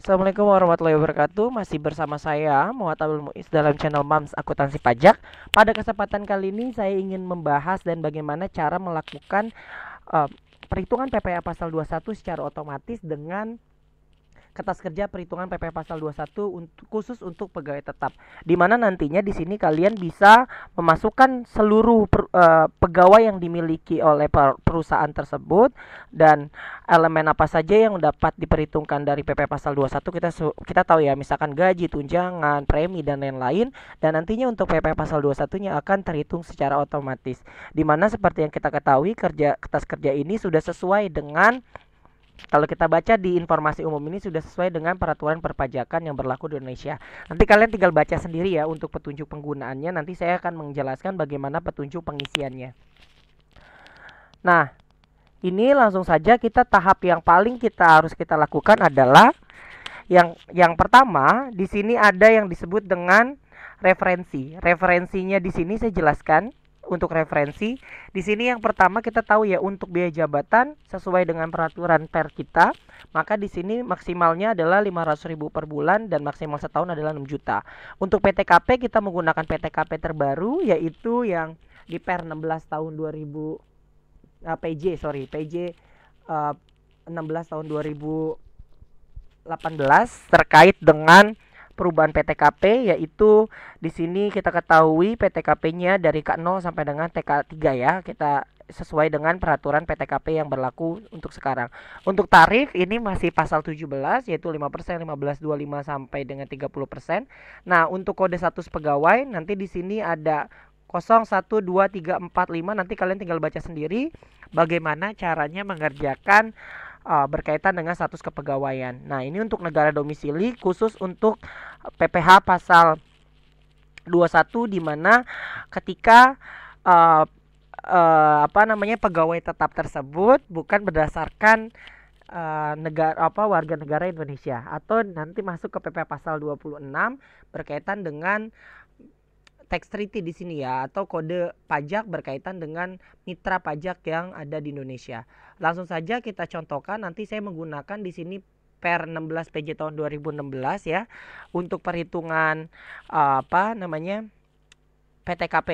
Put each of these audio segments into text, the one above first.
Assalamualaikum warahmatullahi wabarakatuh. Masih bersama saya Muhammad Abdul Muiz dalam channel Mams Akuntansi Pajak. Pada kesempatan kali ini saya ingin membahas dan bagaimana cara melakukan eh, perhitungan PPh pasal 21 secara otomatis dengan kertas kerja perhitungan PPh pasal 21 khusus untuk pegawai tetap. Di mana nantinya di sini kalian bisa memasukkan seluruh pegawai yang dimiliki oleh perusahaan tersebut dan elemen apa saja yang dapat diperhitungkan dari PPh pasal 21. Kita tahu ya, misalkan gaji, tunjangan, premi dan lain-lain, dan nantinya untuk PPh pasal 21-nya akan terhitung secara otomatis. Di mana seperti yang kita ketahui, kertas kerja ini sudah sesuai dengan, kalau kita baca di informasi umum ini, sudah sesuai dengan peraturan perpajakan yang berlaku di Indonesia. Nanti kalian tinggal baca sendiri ya untuk petunjuk penggunaannya. Nanti saya akan menjelaskan bagaimana petunjuk pengisiannya. Nah, ini langsung saja kita tahap yang paling harus kita lakukan adalah yang pertama, di sini ada yang disebut dengan referensi. Referensinya di sini saya jelaskan. Untuk referensi, di sini yang pertama kita tahu ya, untuk biaya jabatan sesuai dengan peraturan per kita, maka di sini maksimalnya adalah 500.000 per bulan dan maksimal setahun adalah 6 juta. Untuk PTKP kita menggunakan PTKP terbaru, yaitu yang di Per 16 tahun 2000 PJ 16 tahun 2018 terkait dengan perubahan PTKP, yaitu di sini kita ketahui PTKP-nya dari K0 sampai dengan TK3 ya. Kita sesuai dengan peraturan PTKP yang berlaku untuk sekarang. Untuk tarif ini masih pasal 17, yaitu 5%, 15, 25 sampai dengan 30%. Nah, untuk kode status pegawai nanti di sini ada 0, 1, 2, 3, 4, 5. Nanti kalian tinggal baca sendiri bagaimana caranya mengerjakan berkaitan dengan status kepegawaian. Nah, ini untuk negara domisili khusus untuk PPh pasal 21, di mana ketika pegawai tetap tersebut bukan berdasarkan warga negara Indonesia, atau nanti masuk ke PPh pasal 26 berkaitan dengan tax treaty di sini ya, atau kode pajak berkaitan dengan mitra pajak yang ada di Indonesia. Langsung saja kita contohkan. Nanti saya menggunakan di sini Per 16 PJ tahun 2016 ya, untuk perhitungan PTKP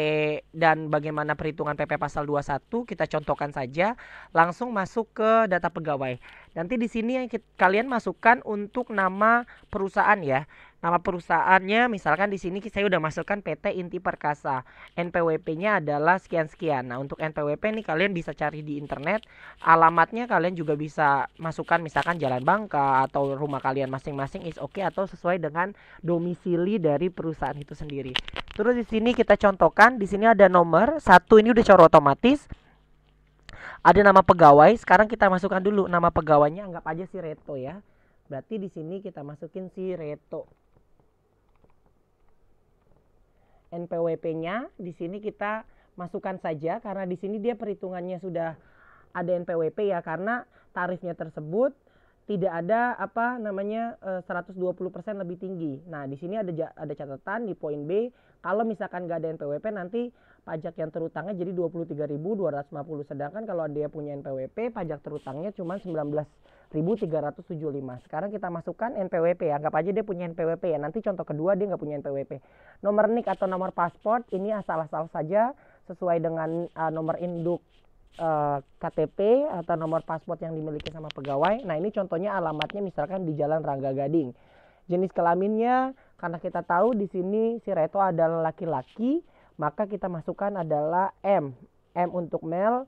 dan bagaimana perhitungan PP pasal 21. Kita contohkan saja, langsung masuk ke data pegawai. Nanti di sini yang kalian masukkan untuk nama perusahaan ya. Nama perusahaannya misalkan di sini saya udah masukkan PT Inti Perkasa. NPWP-nya adalah sekian-sekian. Nah, untuk NPWP ini kalian bisa cari di internet. Alamatnya kalian juga bisa masukkan, misalkan Jalan Bangka atau rumah kalian masing-masing is oke, atau sesuai dengan domisili dari perusahaan itu sendiri. Terus di sini kita contohkan, di sini ada nomor 1, ini udah cara otomatis. Ada nama pegawai. Sekarang kita masukkan dulu nama pegawainya, anggap aja si Reto ya. Berarti di sini kita masukin si Reto. NPWP-nya di sini kita masukkan saja, karena di sini dia perhitungannya sudah ada NPWP ya, karena tarifnya tersebut tidak ada 120% lebih tinggi. Nah, di sini ada catatan di poin B, kalau misalkan nggak ada NPWP nanti pajak yang terutangnya jadi 23.250, sedangkan kalau dia punya NPWP pajak terutangnya cuma 19.375. Sekarang kita masukkan NPWP ya, anggap aja dia punya NPWP ya. Nanti contoh kedua dia nggak punya NPWP. Nomor NIK atau nomor paspor ini asal-asal saja sesuai dengan nomor induk KTP atau nomor paspor yang dimiliki sama pegawai. Nah, ini contohnya alamatnya misalkan di Jalan Rangga Gading. Jenis kelaminnya, karena kita tahu di sini si Reto adalah laki-laki, maka kita masukkan adalah M. M untuk male,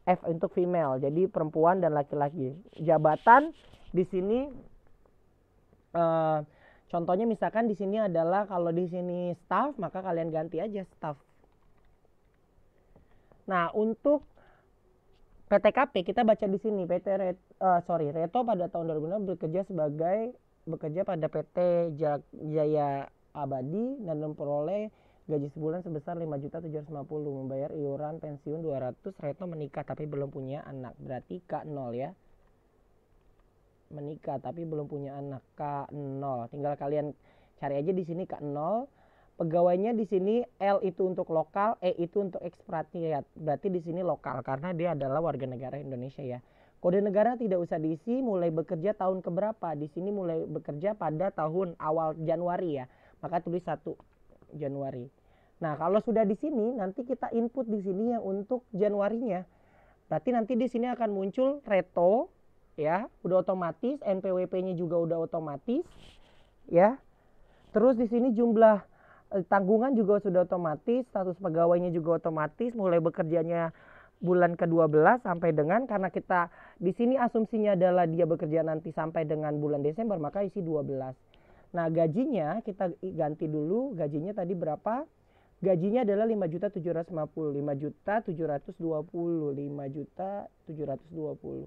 F untuk female. Jadi perempuan dan laki-laki. Jabatan di sini contohnya misalkan di sini adalah, kalau di sini staff, maka kalian ganti aja staff. Nah, untuk PTKP kita baca di sini, Reto pada tahun 2006 bekerja pada PT Jaya Abadi dan memperoleh gaji sebulan sebesar 5.750, membayar iuran pensiun 200. Reto menikah tapi belum punya anak, berarti K0 ya. Menikah tapi belum punya anak, K0. Tinggal kalian cari aja di sini K0. Pegawainya di sini L itu untuk lokal, E itu untuk ekspatriat. Berarti di sini lokal karena dia adalah warga negara Indonesia ya. Kode negara tidak usah diisi, mulai bekerja tahun keberapa. Di sini mulai bekerja pada tahun awal Januari ya. Maka tulis 1 Januari. Nah, kalau sudah di sini nanti kita input di sini yang untuk Januarinya. Berarti nanti di sini akan muncul reto ya, udah otomatis, NPWP-nya juga udah otomatis ya. Terus di sini jumlah tanggungan juga sudah otomatis, status pegawainya juga otomatis, mulai bekerjanya bulan ke-12 sampai dengan, karena kita di sini asumsinya adalah dia bekerja nanti sampai dengan bulan Desember, maka isi 12. Nah, gajinya kita ganti dulu, gajinya tadi berapa? Gajinya adalah 5.750, 5.720, 5.720.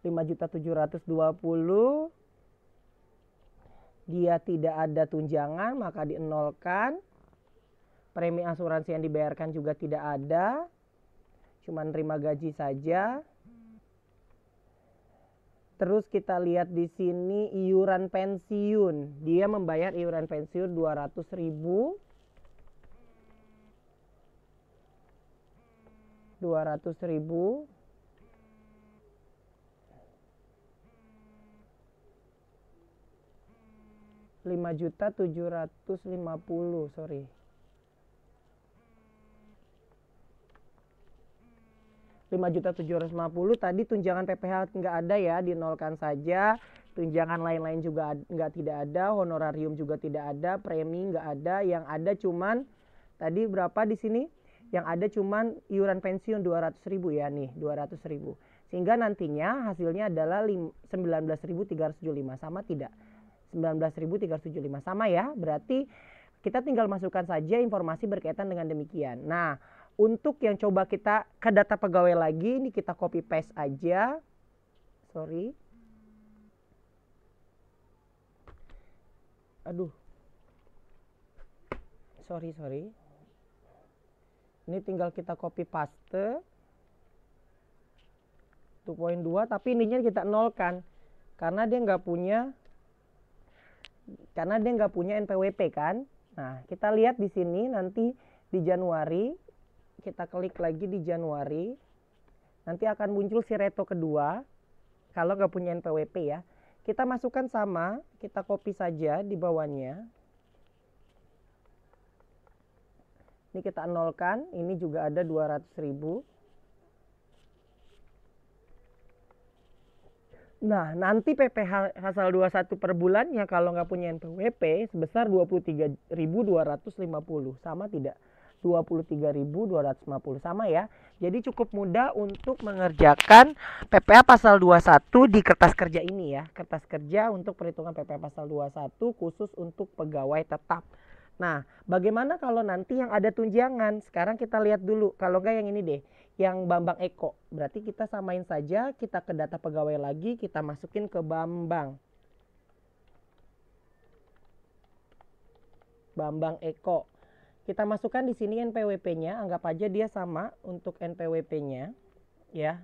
5.720. Dia tidak ada tunjangan, maka dienolkan. Premi asuransi yang dibayarkan juga tidak ada, cuma nerima gaji saja. Terus kita lihat di sini iuran pensiun, dia membayar iuran pensiun 200.000. 200.000. 5.750, sorry. 5.750 tadi tunjangan PPh nggak ada ya, dinolkan saja. Tunjangan lain-lain juga tidak ada, honorarium juga tidak ada, premi nggak ada. Yang ada cuman tadi berapa di sini? Yang ada cuman iuran pensiun 200.000 ya nih, 200.000. Sehingga nantinya hasilnya adalah 19.375, sama tidak? 19.375 sama ya, berarti kita tinggal masukkan saja informasi berkaitan dengan demikian. Nah, untuk yang coba kita ke data pegawai lagi, ini kita copy paste aja. Sorry. Aduh. Sorry. Ini tinggal kita copy paste. 2.2, tapi ininya kita nolkan. Karena dia nggak punya NPWP kan. Nah, kita lihat di sini nanti di Januari, kita klik lagi di Januari, nanti akan muncul si reto kedua. Kalau nggak punya NPWP ya, kita masukkan sama, kita copy saja di bawahnya. Ini kita nolkan, ini juga ada 200.000. Nah, nanti PPh hasil 21 per bulannya kalau nggak punya NPWP sebesar 23.250. Sama tidak? 23.250 sama ya. Jadi cukup mudah untuk mengerjakan PPh pasal 21 di kertas kerja ini ya. Kertas kerja untuk perhitungan PPh pasal 21 khusus untuk pegawai tetap. Nah, bagaimana kalau nanti yang ada tunjangan? Sekarang kita lihat dulu. Kalau nggak yang ini deh, yang Bambang Eko. Berarti kita samain saja, kita ke data pegawai lagi, kita masukin ke Bambang. Bambang Eko. Kita masukkan di sini NPWP-nya, anggap aja dia sama untuk NPWP-nya. Ya,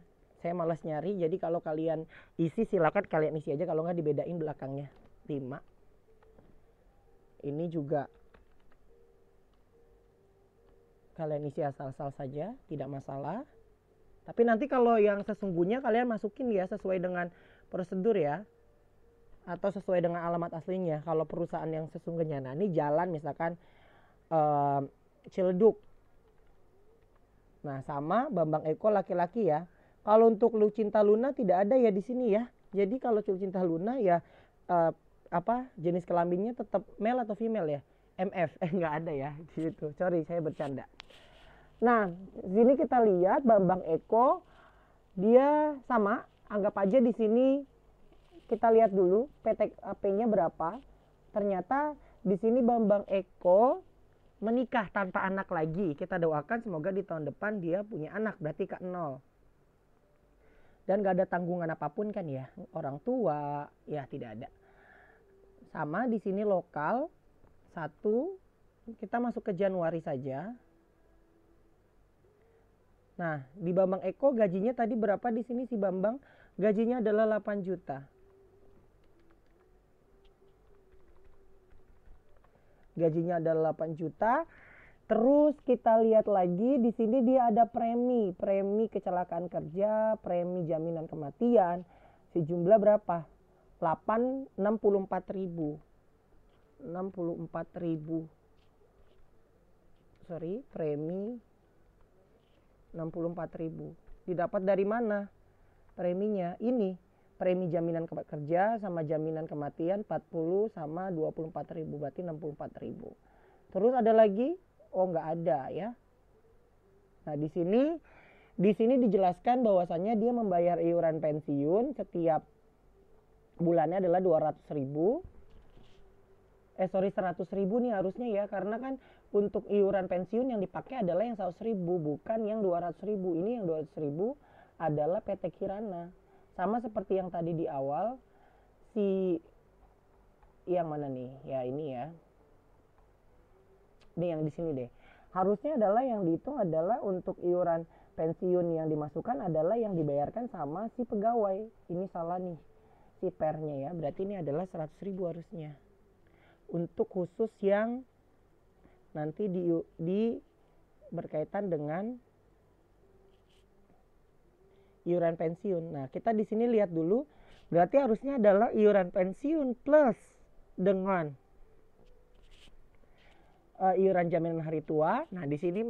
saya malas nyari, jadi kalau kalian isi silakan kalian isi aja, kalau nggak dibedain belakangnya. 5. Ini juga kalian isi asal-asal saja, tidak masalah. Tapi nanti kalau yang sesungguhnya kalian masukin ya sesuai dengan prosedur ya, atau sesuai dengan alamat aslinya kalau perusahaan yang sesungguhnya. Nah, ini jalan misalkan Ciledug. Nah, sama Bambang Eko laki-laki ya. Kalau untuk Lucinta Luna tidak ada ya di sini ya. Jadi kalau Lucinta Luna ya jenis kelaminnya tetap male atau female ya? MF nggak ada ya gitu. Sorry, saya bercanda. Nah, sini kita lihat Bambang Eko dia sama, anggap aja di sini kita lihat dulu PTP-nya berapa. Ternyata di sini Bambang Eko menikah tanpa anak lagi. Kita doakan semoga di tahun depan dia punya anak, berarti ke 0. Dan gak ada tanggungan apapun kan ya, orang tua ya tidak ada. Sama di sini lokal 1, kita masuk ke Januari saja. Nah, di Bambang Eko gajinya tadi berapa di sini si Bambang? Gajinya adalah 8 juta. Gajinya adalah 8 juta. Terus kita lihat lagi di sini dia ada premi kecelakaan kerja, premi jaminan kematian, sejumlah berapa? 64.000. Premi 64.000. Didapat dari mana preminya? Ini premi jaminan kerja sama jaminan kematian 40 sama 24.000, berarti 64.000. Terus ada lagi? Oh, nggak ada ya. Nah, di sini dijelaskan bahwasannya dia membayar iuran pensiun setiap bulannya adalah 200.000. 100.000 nih harusnya ya, karena kan untuk iuran pensiun yang dipakai adalah yang 100.000, bukan yang 200.000. Ini yang 200.000 adalah PT Kirana. Sama seperti yang tadi di awal, yang mana nih? Ya ini ya. Ini yang di sini deh. Harusnya adalah yang dihitung adalah untuk iuran pensiun yang dimasukkan adalah yang dibayarkan sama si pegawai. Ini salah nih si pernya ya. Berarti ini adalah 100.000 harusnya. Untuk khusus yang nanti di berkaitan dengan iuran pensiun. Nah, kita di sini lihat dulu. Berarti harusnya adalah iuran pensiun plus dengan iuran jaminan hari tua. Nah, di sini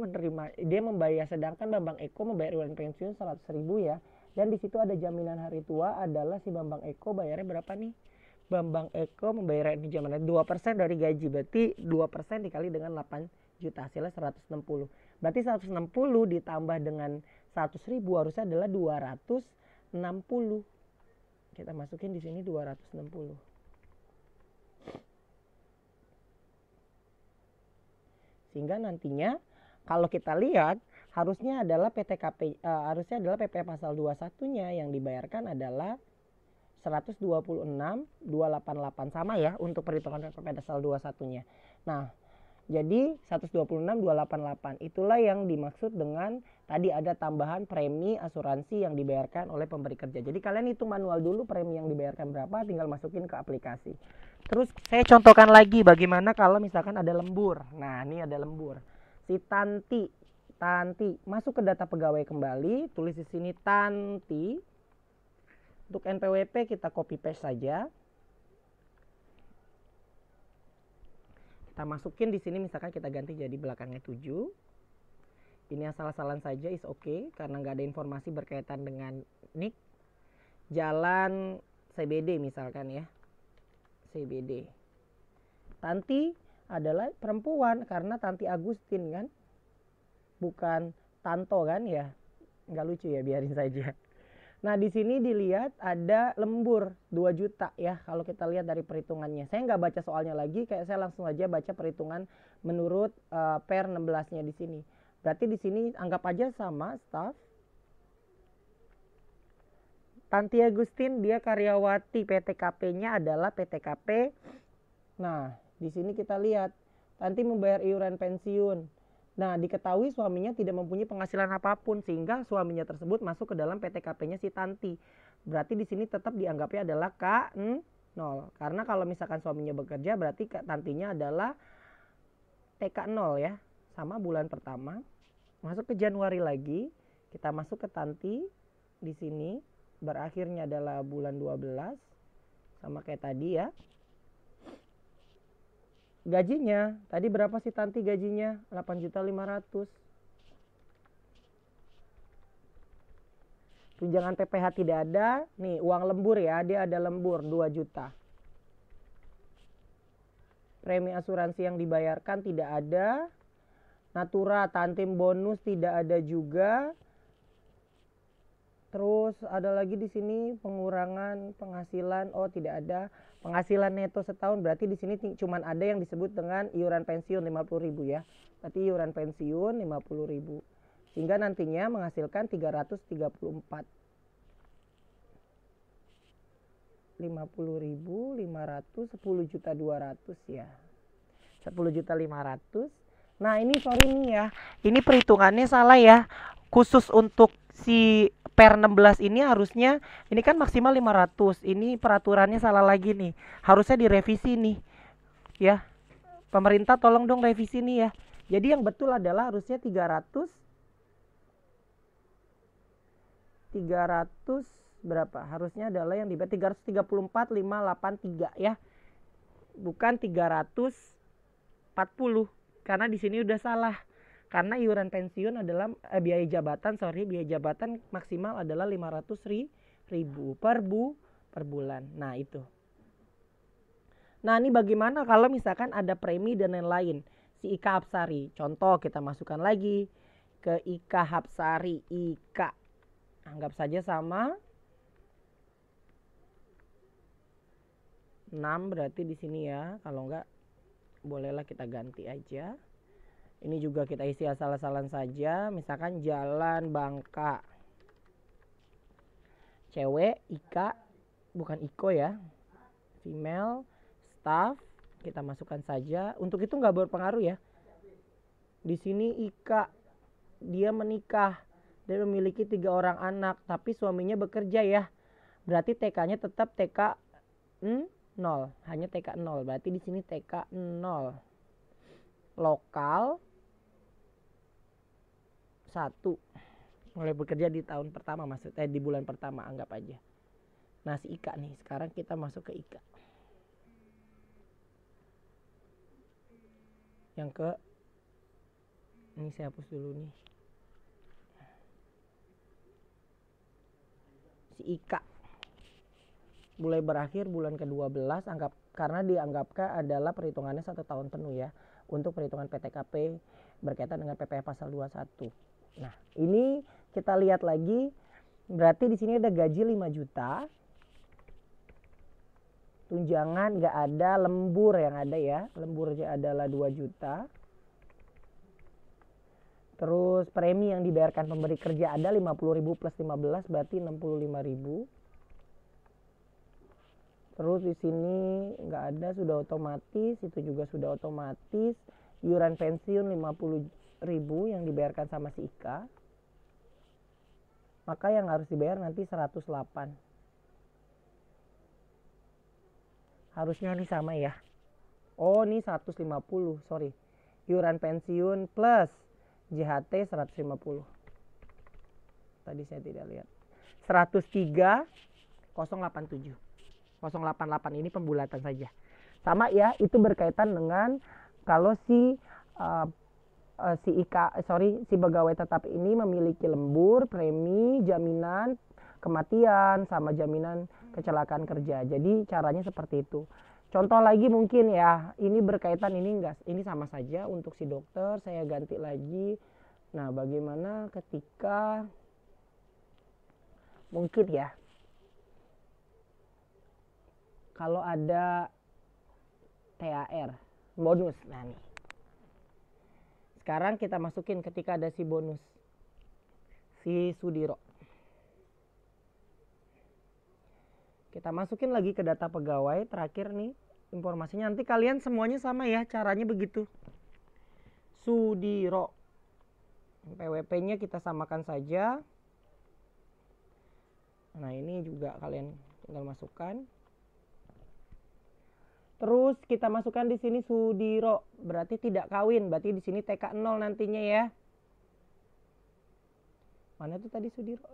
dia membayar, sedangkan Bambang Eko membayar iuran pensiun 100.000 ya. Dan di situ ada jaminan hari tua adalah si Bambang Eko bayarnya berapa nih? Bambang Eko membayar ini jaminan 2% dari gaji. Berarti 2% dikali dengan 8 juta, hasilnya 160. Berarti 160 ditambah dengan 100.000 harusnya adalah 260. Kita masukin di sini 260. Sehingga nantinya kalau kita lihat harusnya adalah harusnya adalah PP pasal 21-nya yang dibayarkan adalah 126.288 sama ya untuk perhitungan PP pasal 21-nya. Nah, jadi 126.288 itulah yang dimaksud dengan tadi ada tambahan premi asuransi yang dibayarkan oleh pemberi kerja. Jadi kalian hitung manual dulu premi yang dibayarkan berapa, tinggal masukin ke aplikasi. Terus saya contohkan lagi bagaimana kalau misalkan ada lembur. Nah, ini ada lembur. Si Tanti masuk ke data pegawai kembali, tulis di sini Tanti. Untuk NPWP kita copy paste saja. Kita masukin di sini, misalkan kita ganti jadi belakangnya 7. Ini asal-asalan saja, is okay karena nggak ada informasi berkaitan dengan NIK. Jalan CBD misalkan ya. CBD. Tanti adalah perempuan karena Tanti Agustin kan. Bukan Tanto kan ya. Nggak lucu ya, biarin saja. Nah, di sini dilihat ada lembur 2 juta ya kalau kita lihat dari perhitungannya. Saya nggak baca soalnya lagi, kayak saya langsung aja baca perhitungan menurut per 16-nya di sini. Berarti di sini anggap aja sama staff. Tanti Agustin dia karyawati, PTKP-nya adalah PTKP. Nah, di sini kita lihat Tanti membayar iuran pensiun. Nah, diketahui suaminya tidak mempunyai penghasilan apapun sehingga suaminya tersebut masuk ke dalam PTKP-nya si Tanti. Berarti di sini tetap dianggapnya adalah K0. Karena kalau misalkan suaminya bekerja berarti Tantinya adalah TK0 ya. Sama bulan pertama. Masuk ke Januari lagi, kita masuk ke Tanti di sini. Berakhirnya adalah bulan 12 sama kayak tadi ya. Gajinya tadi berapa sih Tanti gajinya? 8.500.000. Tunjangan PPh tidak ada. Nih uang lembur ya, dia ada lembur 2 juta. Premi asuransi yang dibayarkan tidak ada. Natura Tantim bonus tidak ada juga. Terus ada lagi di sini pengurangan penghasilan, oh tidak ada. Penghasilan neto setahun berarti di sini cuma ada yang disebut dengan iuran pensiun 50.000 ya. Berarti iuran pensiun 50.000. Sehingga nantinya menghasilkan 334. 50.500 10.200.000 ya. 10.500.000. Nah, ini sorry nih ya. Ini perhitungannya salah ya. Khusus untuk si per 16 ini harusnya ini kan maksimal 500. Ini peraturannya salah lagi nih. Harusnya direvisi nih. Ya. Pemerintah tolong dong revisi nih ya. Jadi yang betul adalah harusnya 300 berapa? Harusnya adalah yang di 334.583 ya. Bukan 340. Karena di sini udah salah. Karena iuran pensiun adalah biaya jabatan maksimal adalah 500.000 per bulan. Nah, itu. Nah, ini bagaimana kalau misalkan ada premi dan lain-lain? Si Ika Hapsari. Contoh kita masukkan lagi ke Ika Hapsari. Ika. Anggap saja sama 6 berarti di sini ya. Kalau enggak bolehlah kita ganti aja. Ini juga kita isi asal-asalan saja. Misalkan Jalan Bangka. Cewek Ika, bukan Iko ya. Female, staff, kita masukkan saja. Untuk itu nggak berpengaruh ya. Di sini Ika, dia menikah dan memiliki 3 orang anak, tapi suaminya bekerja ya. Berarti TK-nya tetap TK 0, hanya TK 0. Berarti di sini TK 0. Lokal 1. Mulai bekerja di tahun pertama, maksudnya di bulan pertama anggap aja. Nah, si Ika nih, sekarang kita masuk ke Ika. Yang ke ini saya hapus dulu nih. Si Ika mulai berakhir bulan ke-12 karena dianggapkan adalah perhitungannya 1 tahun penuh ya untuk perhitungan PTKP berkaitan dengan PPh pasal 21. Nah, ini kita lihat lagi berarti di sini ada gaji 5 juta. Tunjangan nggak ada, lembur yang ada ya. Lemburnya adalah 2 juta. Terus premi yang dibayarkan pemberi kerja ada 50.000 plus 15 berarti 65.000. Terus di sini nggak ada, sudah otomatis, itu juga sudah otomatis. Iuran pensiun 50.000 yang dibayarkan sama si Ika. Maka yang harus dibayar nanti 108. Harusnya ini sama ya. Oh, ini 150, sorry. Iuran pensiun plus JHT 150. Tadi saya tidak lihat. 103.087. 088 ini pembulatan saja. Sama ya, itu berkaitan dengan kalau si pegawai tetap ini memiliki lembur, premi, jaminan kematian sama jaminan kecelakaan kerja. Jadi caranya seperti itu. Contoh lagi mungkin ya, ini berkaitan, ini enggak, ini sama saja untuk si dokter, saya ganti lagi. Nah, bagaimana ketika mungkin ya kalau ada THR, bonus. Nah nih. Sekarang kita masukin ketika ada si bonus. Si Sudiro. Kita masukin lagi ke data pegawai. Terakhir nih informasinya. Nanti kalian semuanya sama ya. Caranya begitu. Sudiro. PWP-nya kita samakan saja. Nah ini juga kalian tinggal masukkan. Terus kita masukkan di sini Sudiro, berarti tidak kawin, berarti di sini TK 0 nantinya ya. Mana tuh tadi Sudiro?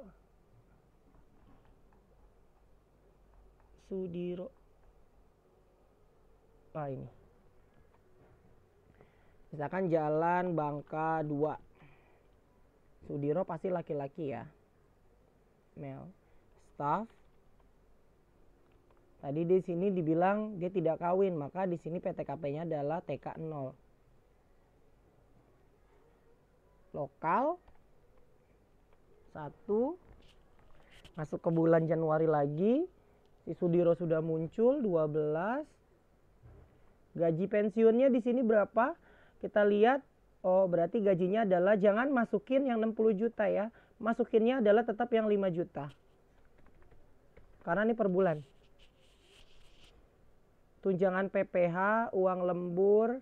Sudiro. Ah ini. Misalkan Jalan Bangka 2. Sudiro pasti laki-laki ya. Male. Staff. Tadi di sini dibilang dia tidak kawin, maka di sini PTKP-nya adalah TK 0. Lokal 1. Masuk ke bulan Januari lagi. Si Sudiro sudah muncul 12. Gaji pensiunnya di sini berapa? Kita lihat. Oh, berarti gajinya adalah jangan masukin yang 60 juta ya. Masukinnya adalah tetap yang 5 juta. Karena ini per bulan. Tunjangan PPh, uang lembur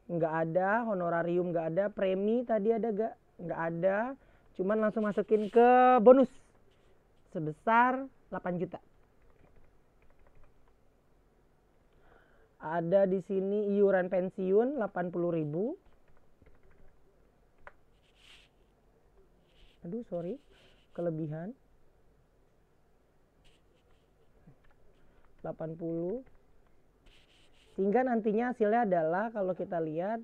nggak ada, honorarium nggak ada, premi tadi ada nggak ada, cuman langsung masukin ke bonus sebesar 8 juta. Ada di sini iuran pensiun 80.000. Aduh, sorry, kelebihan 80. Sehingga nantinya hasilnya adalah kalau kita lihat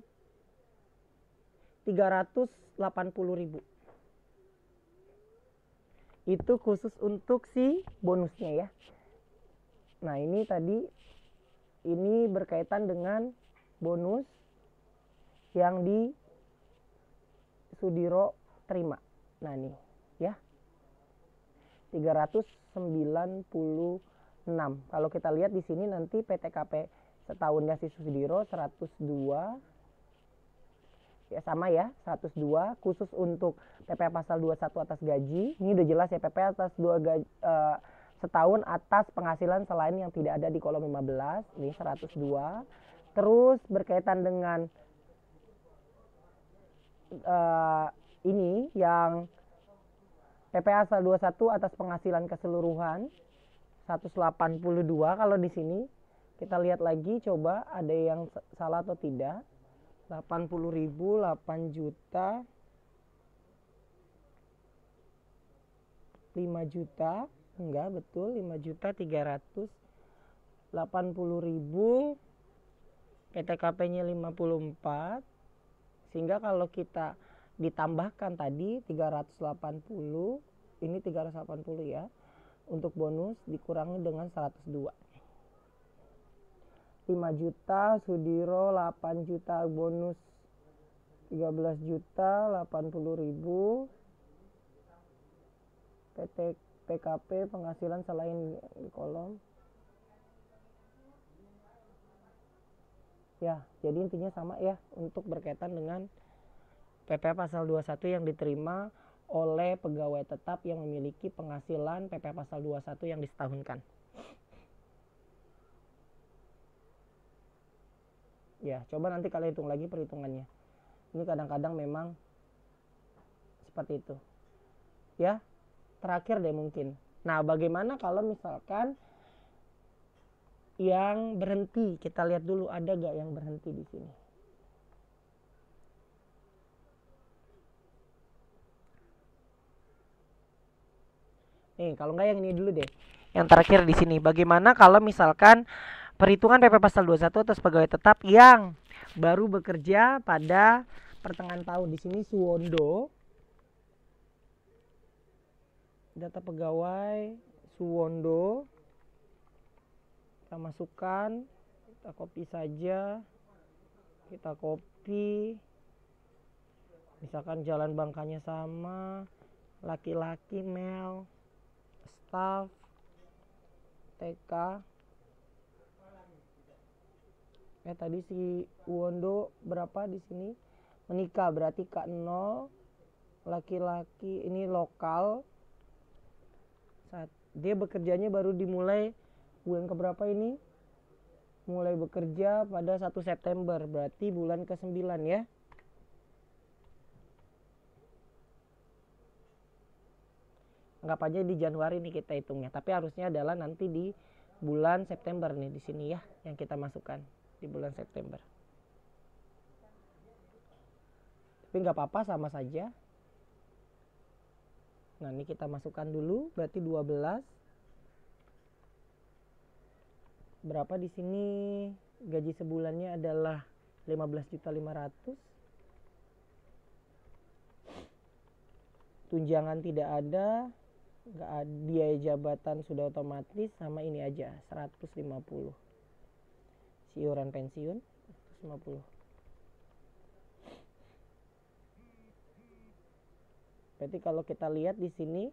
380.000. Itu khusus untuk si bonusnya ya. Nah, ini tadi ini berkaitan dengan bonus yang di Sudiro terima. Nah, ini ya. 396. Kalau kita lihat di sini nanti PTKP setahunnya si Sudiro 102. Ya sama ya, 102 khusus untuk PP pasal 21 atas gaji. Ini udah jelas ya, PP atas 2 gaji, setahun atas penghasilan selain yang tidak ada di kolom 15. Ini 102. Terus berkaitan dengan ini yang PP asal 21 atas penghasilan keseluruhan 182. Kalau di sini kita lihat lagi, coba ada yang salah atau tidak. 80.000, 8 juta, 5 juta, enggak betul, 5 juta 380.000, PTKP-nya 54, sehingga kalau kita ditambahkan tadi 380, ini 380 ya, untuk bonus dikurangi dengan 102. 5 juta, Sudiro 8 juta, bonus 13 juta, 80.000, PKP penghasilan selain di kolom. Ya, jadi intinya sama ya untuk berkaitan dengan PP pasal 21 yang diterima oleh pegawai tetap yang memiliki penghasilan PP pasal 21 yang disetahunkan. Ya, coba nanti kalian hitung lagi perhitungannya. Ini kadang-kadang memang seperti itu. Ya, terakhir deh mungkin. Nah, bagaimana kalau misalkan yang berhenti? Kita lihat dulu ada gak yang berhenti di sini. Nih, kalau nggak yang ini dulu deh. Yang terakhir di sini. Bagaimana kalau misalkan perhitungan PP pasal 21 atas pegawai tetap yang baru bekerja pada pertengahan tahun. Di sini Suwondo. Data pegawai Suwondo. Kita masukkan, kita copy saja. Kita copy. Misalkan jalan bangkanya sama, laki-laki, male, staff, TK. Tadi si Wondo berapa di sini? Menikah berarti K0. Laki-laki ini lokal. Dia bekerjanya baru dimulai bulan keberapa ini? Mulai bekerja pada 1 September, berarti bulan ke-9 ya. Anggap aja di Januari nih kita hitungnya, tapi harusnya adalah nanti di bulan September nih di sini ya yang kita masukkan. Di bulan September. Tapi nggak apa-apa, sama saja. Nah, ini kita masukkan dulu, berarti 12. Berapa di sini? Gaji sebulannya adalah 15.500.000. Tunjangan tidak ada, nggak ada, biaya jabatan sudah otomatis, sama ini aja 150. Iuran pensiun 150. Berarti kalau kita lihat di sini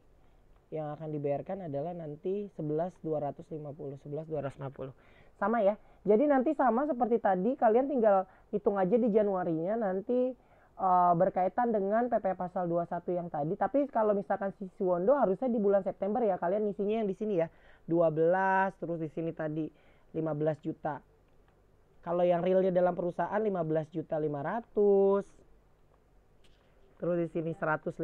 yang akan dibayarkan adalah nanti 11.250, 11.250. Sama ya. Jadi nanti sama seperti tadi, kalian tinggal hitung aja di Januarinya nanti berkaitan dengan PP pasal 21 yang tadi. Tapi kalau misalkan si Suwondo harusnya di bulan September ya, kalian isinya yang di sini ya. 12, terus di sini tadi 15 juta. Kalau yang realnya dalam perusahaan 15.500.000. Terus di sini 150.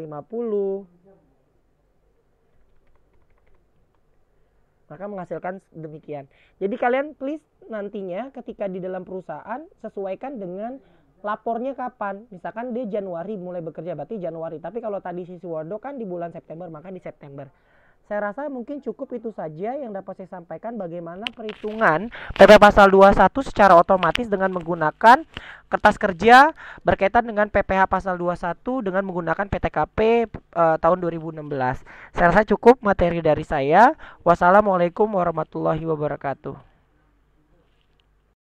Maka menghasilkan demikian. Jadi kalian please nantinya ketika di dalam perusahaan sesuaikan dengan lapornya kapan. Misalkan dia Januari mulai bekerja, berarti Januari. Tapi kalau tadi si Suwardo kan di bulan September, maka di September. Saya rasa mungkin cukup itu saja yang dapat saya sampaikan bagaimana perhitungan PP Pasal 21 secara otomatis dengan menggunakan kertas kerja berkaitan dengan PPh Pasal 21 dengan menggunakan PTKP tahun 2016. Saya rasa cukup materi dari saya. Wassalamualaikum warahmatullahi wabarakatuh.